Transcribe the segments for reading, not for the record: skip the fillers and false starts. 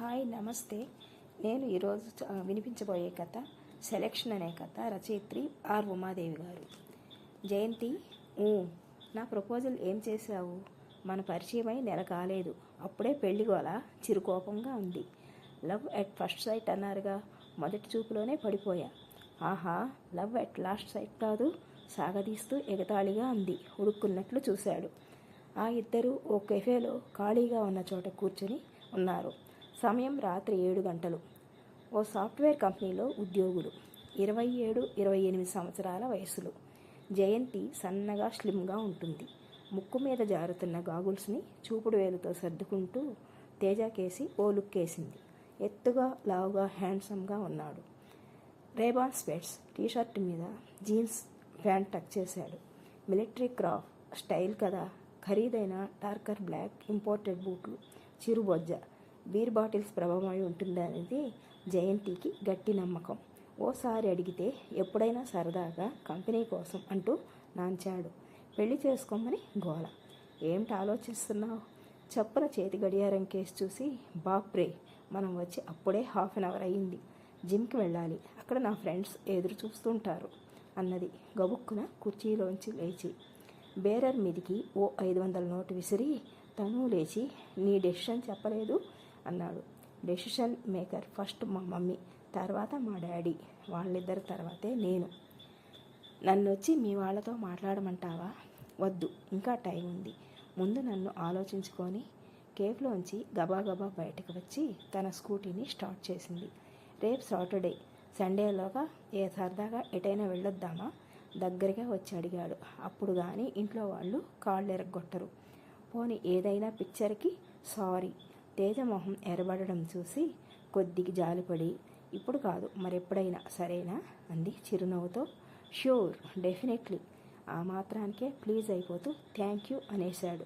Hi నమస్తే. నేను ఈరోజు వినిపించబోయే కథ సెలెక్షన్ అనే కథ. రచయిత్రి ఆర్ ఉమాదేవి గారు. జయంతి, నా ప్రపోజల్ ఏం చేశావు? మన పరిచయమై నెల కాలేదు, అప్పుడే పెళ్లిగోలా చిరుకోపంగా ఉంది. లవ్ ఎట్ ఫస్ట్ సైట్ అన్నారుగా, మొదటి చూపులోనే పడిపోయా. ఆహా, లవ్ ఎట్ లాస్ట్ సైట్ కాదు, సాగదీస్తూ ఎగతాళిగా అంది. ఉడుక్కున్నట్లు చూశాడు. ఆ ఇద్దరూ ఓ కెఫేలో ఖాళీగా ఉన్న చోట కూర్చుని ఉన్నారు. సమయం రాత్రి 7 గంటలు. ఓ సాఫ్ట్వేర్ కంపెనీలో ఉద్యోగులు. 27-28 సంవత్సరాల వయసులు. జయంతి సన్నగా స్లిమ్గా ఉంటుంది. ముక్కు మీద జారుతున్న గాగుల్స్ని చూపుడు వేలుతో సర్దుకుంటూ తేజకేసి ఓ లుక్ వేసింది. ఎత్తుగా, లావుగా, హ్యాండ్సమ్గా ఉన్నాడు. రేబాన్ స్పెట్స్, టీషర్ట్ మీద జీన్స్ ప్యాంట్ టక్ చేశాడు. మిలిటరీ క్రాఫ్ స్టైల్ కదా. ఖరీదైన డార్కర్ బ్లాక్ ఇంపోర్టెడ్ బూట్లు, చిరుబొజ్జ. బీర్ బాటిల్స్ ప్రభావమై ఉంటుందనేది జయంతికి గట్టి నమ్మకం. ఓసారి అడిగితే ఎప్పుడైనా సరదాగా కంపెనీ కోసం అంటూ నాంచాడు. పెళ్లి చేసుకోమని గోల. ఏమిటి ఆలోచిస్తున్నావు? చప్పున చేతి గడియారం కేసు చూసి, బాప్రే, మనం వచ్చి అప్పుడే ½ గంట అయింది. జిమ్కి వెళ్ళాలి, అక్కడ నా ఫ్రెండ్స్ ఎదురు చూస్తుంటారు అన్నది గబుక్కున కుర్చీలోంచి లేచి. బేరర్ మీదికి ఓ 500 నోటు విసిరి తను లేచి, నీ డెసిషన్ చెప్పలేదు అన్నాడు. డెసిషన్ మేకర్ ఫస్ట్ మా మమ్మీ, తర్వాత మా డాడీ, వాళ్ళిద్దరి తర్వాతే నేను. నన్ను వచ్చి మీ వాళ్ళతో మాట్లాడమంటావా? వద్దు, ఇంకా టైం ఉంది. ముందు నన్ను ఆలోచించుకొని కేఫ్లోంచి గబాగబా బయటకు వచ్చి తన స్కూటీని స్టార్ట్ చేసింది. రేపు సాటర్డే, సండేలోగా సరదాగా ఎటైనా వెళ్ళొద్దామా? దగ్గరగా వచ్చి అడిగాడు. అప్పుడు కానీ ఇంట్లో వాళ్ళు కాళ్ళు ఎరగొట్టరు. పోనీ ఏదైనా పిక్చర్కి? సారీ. తేజమోహం ఎరబడడం చూసి కొద్దిగా జాలిపడి, ఇప్పుడు కాదు మరెప్పుడైనా సరేనా అంది చిరునవ్వుతో. Sure, definitely. ఆ మాత్రానికే ప్లీజ్ అయిపోతూ థ్యాంక్ యూ అనేశాడు.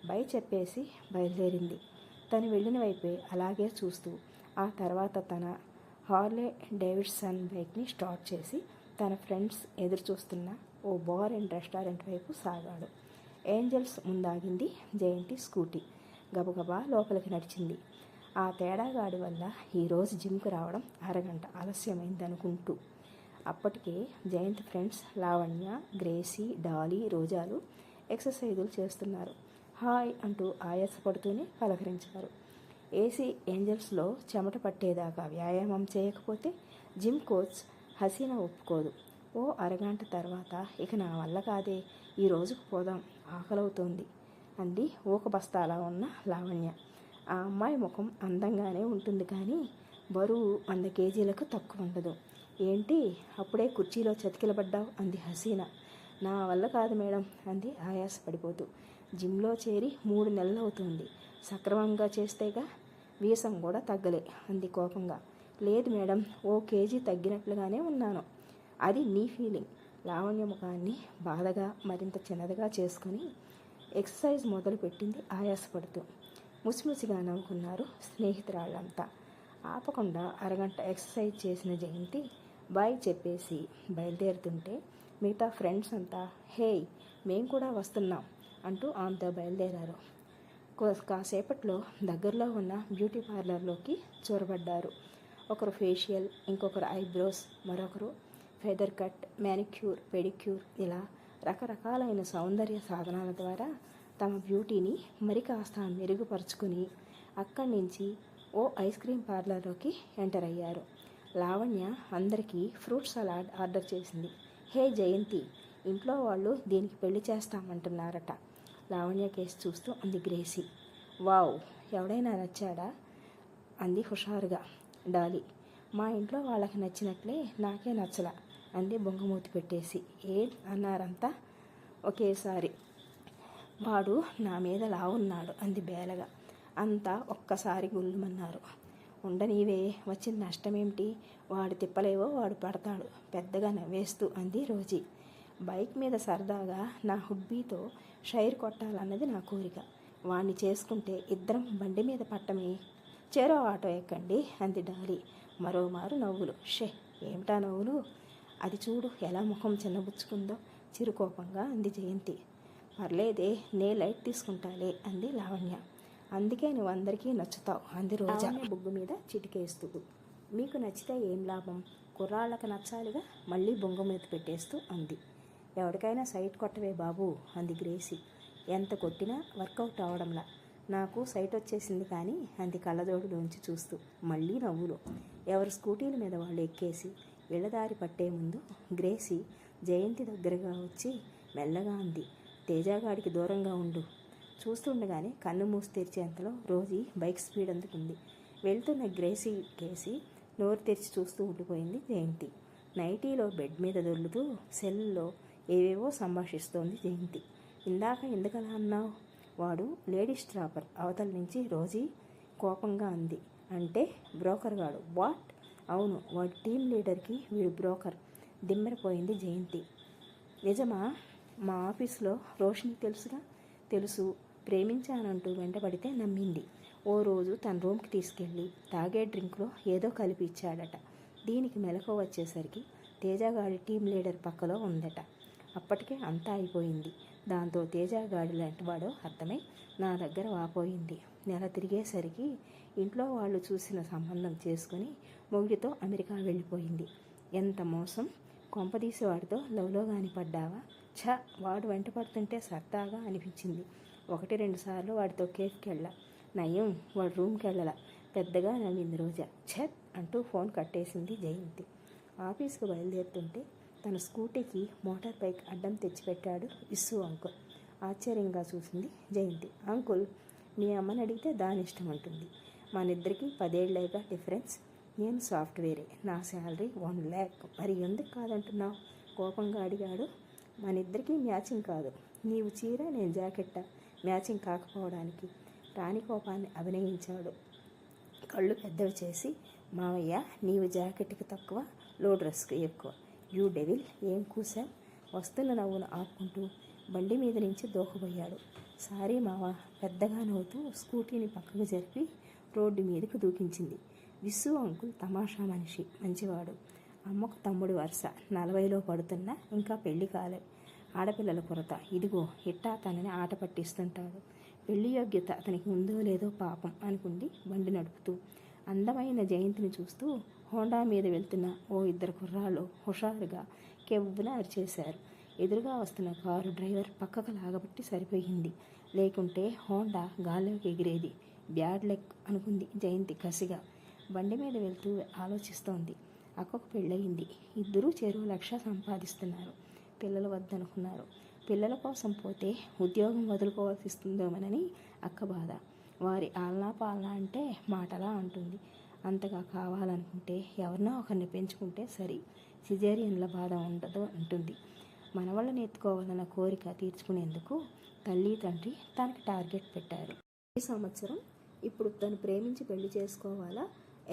బై చెప్పేసి బయలుదేరింది. తను వెళ్ళిన వైపే అలాగే చూస్తూ ఆ తర్వాత తన హార్లే డేవిడ్సన్ బైక్ని స్టార్ట్ చేసి తన ఫ్రెండ్స్ ఎదురు చూస్తున్న ఓ బార్ అండ్ రెస్టారెంట్ వైపు సాగాడు. ఏంజల్స్ ముందాగింది జయంతి స్కూటీ. గబగబా లోపలికి నడిచింది. ఆ తేడాగాడి వల్ల ఈరోజు జిమ్కి రావడం అరగంట ఆలస్యమైందనుకుంటూ. అప్పటికే జయంతి ఫ్రెండ్స్ లావణ్య, గ్రేసీ, డాలీ, రోజాలు ఎక్సర్సైజులు చేస్తున్నారు. హాయ్ అంటూ ఆయాసపడుతూనే పలకరించారు. ఏసీ ఏంజల్స్లో చెమట పట్టేదాకా వ్యాయామం చేయకపోతే జిమ్ కోచ్ హసీనా ఒప్పుకోదు. ఓ అరగంట తర్వాత, ఇక నా వల్ల కాదే, ఈ రోజుకు పోదాం, ఆకలవుతోంది అంది ఊక బస్తాలా ఉన్న లావణ్య. ఆ అమ్మాయి ముఖం అందంగానే ఉంటుంది, కానీ బరువు 100 కేజీలకు తక్కువ ఉండదు. ఏంటి అప్పుడే కుర్చీలో చతికిలబడ్డావు అంది హసీనా. నా వల్ల కాదు మేడం అంది ఆయాసపడిపోతూ. జిమ్లో చేరి 3 నెలలు అవుతుంది. సక్రమంగా చేస్తేగా. వీసం కూడా తగ్గలే అంది కోపంగా. లేదు మేడం, ఓ కేజీ తగ్గినట్లుగానే ఉన్నాను. అది నీ ఫీలింగ్. లావణ్య ముఖాన్ని బాధగా మరింత చిన్నదిగా చేసుకుని ఎక్సర్సైజ్ మొదలుపెట్టింది ఆయాసపడుతూ. ముసిముసిగా నవ్వుకున్నారు స్నేహితురాళ్ళంతా. ఆపకుండా అరగంట ఎక్సర్సైజ్ చేసిన జయంతి బాయ్ చెప్పేసి బయలుదేరుతుంటే మిగతా ఫ్రెండ్స్ అంతా హేయ్, మేం కూడా వస్తున్నాం అంటూ ఆమెతో బయలుదేరారు. కాసేపట్లో దగ్గరలో ఉన్న బ్యూటీ పార్లర్లోకి చొరబడ్డారు. ఒకరు ఫేషియల్, ఇంకొకరు ఐబ్రోస్, మరొకరు ఫెదర్ కట్, మ్యానిక్యూర్, పెడిక్యూర్, ఇలా రకరకాలైన సౌందర్య సాధనాల ద్వారా తమ బ్యూటీని మరి కాస్త మెరుగుపరుచుకుని అక్కడి నుంచి ఓ ఐస్ క్రీమ్ పార్లర్లోకి ఎంటర్ అయ్యారు. లావణ్య అందరికీ ఫ్రూట్ సలాడ్ ఆర్డర్ చేసింది. హే జయంతి, ఇంట్లో వాళ్ళు దీనికి పెళ్లి చేస్తామంటున్నారట. లావణ్య కేసు చూస్తూ అంది గ్రేసీ. వావ్, ఎవడైనా నచ్చాడా అంది హుషారుగా డాలీ. మా ఇంట్లో వాళ్ళకి నచ్చినట్లే నాకే నచ్చలా అంది బొంగమూతి పెట్టేసి. అన్నారంతా ఒకేసారి. వాడు నా మీద లావున్నాడు అంది బేలగా. అంతా ఒక్కసారి గుల్లుమన్నారు. ఉండనీవే, వచ్చిన నష్టమేమిటి? వాడు తిప్పలేవో వాడు పడతాడు పెద్దగా నవ్వేస్తూ అంది రోజీ. బైక్ మీద సరదాగా నా హుడ్బీతో షైర్ కొట్టాలన్నది నా కోరిక. వాణ్ణి చేసుకుంటే ఇద్దరం బండి మీద పట్టమే. చేరో ఆటో ఎక్కండి అంది డాలీ. మరోమారు నవ్వులు. ఏమిటా నవ్వులు? అది చూడు ఎలా ముఖం చిన్నబుచ్చుకుందో చిరుకోపంగా అంది జయంతి. పర్లేదే, నే లైట్ తీసుకుంటాలే అంది లావణ్య. అందుకే నువ్వు అందరికీ నచ్చుతావు అంది రోజా బొగ్గు మీద చిటికేస్తూ. మీకు నచ్చితే ఏం లాభం, కుర్రాళ్ళకి నచ్చాలిగా మళ్ళీ బొంగ మీద పెట్టేస్తూ అంది. ఎవరికైనా సైట్ కొట్టవే బాబు అంది గ్రేసి. ఎంత కొట్టినా వర్కౌట్ అవడంలా. నాకు సైట్ వచ్చేసింది కానీ అంది కళ్ళజోడులోంచి చూస్తూ. మళ్ళీ నవ్వులు. ఎవరు స్కూటీల మీద వాళ్ళు ఎక్కేసి ఇళ్ళదారి పట్టే ముందు గ్రేసి జయంతి దగ్గరగా వచ్చి మెల్లగా అంది, తేజాగాడికి దూరంగా ఉండు. చూస్తుండగానే కన్ను మూసి తెరిచేంతలో రోజీ బైక్ స్పీడ్ అందుకుంది. వెళ్తున్న గ్రేసి కేసి నోరు తెరిచి చూస్తూ ఉండిపోయింది జయంతి. నైటీలో బెడ్ మీద దొర్లుతూ సెల్లో ఏవేవో సంభాషిస్తోంది జయంతి. ఇందాక ఎందుకలా అన్నావు? వాడు లేడీస్ ట్రాపర్ అవతల నుంచి రోజీ కోపంగా అంది. అంటే బ్రోకర్ గాడు. వాట్? అవును, వాడి టీం లీడర్కి వీడు బ్రోకర్. దిమ్మెరపోయింది జయంతి. నిజమా? మా ఆఫీస్లో రోషిని తెలుసుగా. తెలుసు. ప్రేమించానంటూ వెంటబడితే నమ్మింది. ఓ రోజు తన రూమ్కి తీసుకెళ్ళి తాగే డ్రింక్లో ఏదో కలిపి ఇచ్చాడట. దీనికి మెలకు వచ్చేసరికి తేజగాడి టీం లీడర్ పక్కలో ఉందట. అప్పటికే అంతా అయిపోయింది. దాంతో తేజగాడి లాంటివాడో అర్థమై నా దగ్గర వాపోయింది. నెల తిరిగేసరికి ఇంట్లో వాళ్ళు చూసిన సంబంధం చేసుకుని మొగుడితో అమెరికా వెళ్ళిపోయింది. ఎంత మోసం! కొంపదీసి వాడితో లవ్లో గాని పడ్డావా? వాడు వెంట పడుతుంటే సరదాగా అనిపించింది. 1-2 సార్లు వాడితో కేఫ్కి వెళ్ళా. నయం వాడు రూమ్కి వెళ్ళలా. పెద్దగా నవ్వింది రోజా. అంటూ ఫోన్ కట్టేసింది జయంతి. ఆఫీస్కు బయలుదేరుతుంటే తన స్కూటీకి మోటార్ బైక్ అడ్డం తెచ్చిపెట్టాడు విస్సు అంకుల్. ఆశ్చర్యంగా చూసింది జయంతి. అంకుల్, మీ అమ్మని అడిగితే దాని ఇష్టం అంటుంది. మనిద్దరికీ 10 ఏళ్ళేగా డిఫరెన్స్. నేను సాఫ్ట్వేరే. నా శాలరీ 1 lakh. మరి ఎందుకు కాదంటున్నావు? కోపంగా అడిగాడు. మనిద్దరికీ మ్యాచింగ్ కాదు. నీవు చీర, నేను జాకెట్టా మ్యాచింగ్ కాకపోవడానికి? రాణి కోపాన్ని అభినయించాడు కళ్ళు పెద్దవి చేసి. మావయ్య, నీవు జాకెట్కి తక్కువ, లో డ్రెస్కి ఎక్కువ. యూ డెవిల్, ఏం కూసా? వస్తున్న నవ్వును ఆపుకుంటూ బండి మీద నుంచి దూకబోయాడు. సారీ మావ, పెద్దగా నవ్వుతూ స్కూటీని పక్కకు జరిపి రోడ్డు మీదకు దూకించింది. విస్సు అంకుల్ తమాషా మనిషి, మంచివాడు. అమ్మకు తమ్ముడు వరుస. 40లో పడుతున్నా ఇంకా పెళ్లి కాలే. ఆడపిల్లల కొరత. ఇదిగో ఇట్టా తనని ఆట పట్టిస్తుంటాడు. పెళ్లి యోగ్యత అతనికి ఉందో లేదో పాపం అనుకుంది బండి నడుపుతూ. అందమైన జయంతిని చూస్తూ హోండా మీద వెళ్తున్న ఓ 2 కుర్రాళ్ళు హుషారుగా కెవ్వున అరిచేశారు. ఎదురుగా వస్తున్న కారు డ్రైవర్ పక్కకు లాగబట్టి సరిపోయింది. లేకుంటే హోండా గాల్లోకి ఎగిరేది. బ్యాడ్ లక్ అనుకుంది జయంతి కసిగా. బండి మీద వెళ్తూ ఆలోచిస్తోంది. అక్కకు పెళ్ళయింది. ఇద్దరూ చెరో 1 లక్ష సంపాదిస్తున్నారు. పిల్లలు వద్దనుకున్నారు. పిల్లల కోసం పోతే ఉద్యోగం వదులుకోవాల్సి వస్తుందోమనని అక్క బాధ. వారి ఆలనా పాలనా అంటే మాటలా అంటుంది. అంతగా కావాలనుకుంటే ఎవరినో ఒకరిని పెంచుకుంటే సరి. సిజేరియన్ల బాధ ఉండదు అంటుంది. మనవళ్ళని ఎత్తుకోవాలన్న కోరిక తీర్చుకునేందుకు తల్లి తండ్రి తనకి టార్గెట్ పెట్టారు. ఈ సంవత్సరం ఇప్పుడు తను ప్రేమించి పెళ్లి చేసుకోవాలా,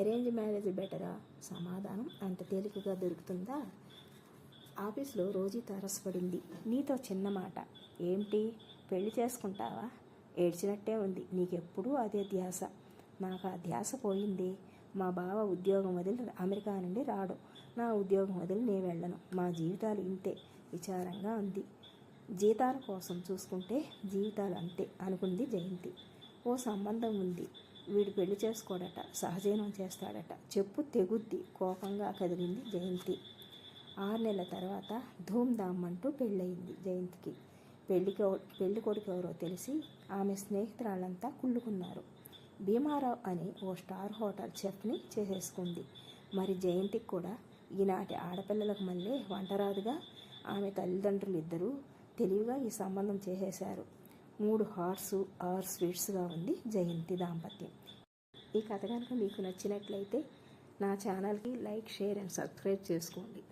అరేంజ్ మ్యారేజ్ బెటరా? సమాధానం అంత తేలికగా దొరుకుతుందా? ఆఫీస్లో రోజీ తారసపడింది. నీతో చిన్న మాట. ఏమిటి? పెళ్లి చేసుకుంటావా? ఏడ్చినట్టే ఉంది. నీకెప్పుడూ అదే ధ్యాస. నాకు ఆ ధ్యాస పోయింది. మా బావ ఉద్యోగం వదిలి అమెరికా నుండి రాడు. నా ఉద్యోగం వదిలి నేను వెళ్ళను. మా జీవితాలు ఇంతే విచారంగా అంది. జీతాల కోసం చూసుకుంటే జీవితాలు అంతే అనుకుంది జయంతి. ఓ సంబంధం ఉంది. వీడు పెళ్లి చేసుకోడట, సహజీవనం చేస్తాడట. చెప్పు తెగుద్ది. కోపంగా కదిలింది జయంతి. 6 నెలల తర్వాత ధూమ్ధామ్ అంటూ పెళ్ళయింది జయంతికి. పెళ్లి కొడుకు ఎవరో తెలిసి ఆమె స్నేహితురాళ్ళంతా కుళ్ళుకున్నారు. భీమారావు అనే ఓ స్టార్ హోటల్ చెఫ్ని చేసేసుకుంది. మరి జయంతికి కూడా ఈనాటి ఆడపిల్లలకు మళ్ళీ వంటరాదుగా. ఆమె తల్లిదండ్రులు ఇద్దరూ తెలివిగా ఈ సంబంధం చేసేశారు. 3 హార్సు 6 స్వీట్స్గా ఉంది జయంతి దాంపత్యం. ఈ కథ కనుక మీకు నచ్చినట్లయితే నా ఛానల్కి లైక్, షేర్ అండ్ సబ్స్క్రైబ్ చేసుకోండి.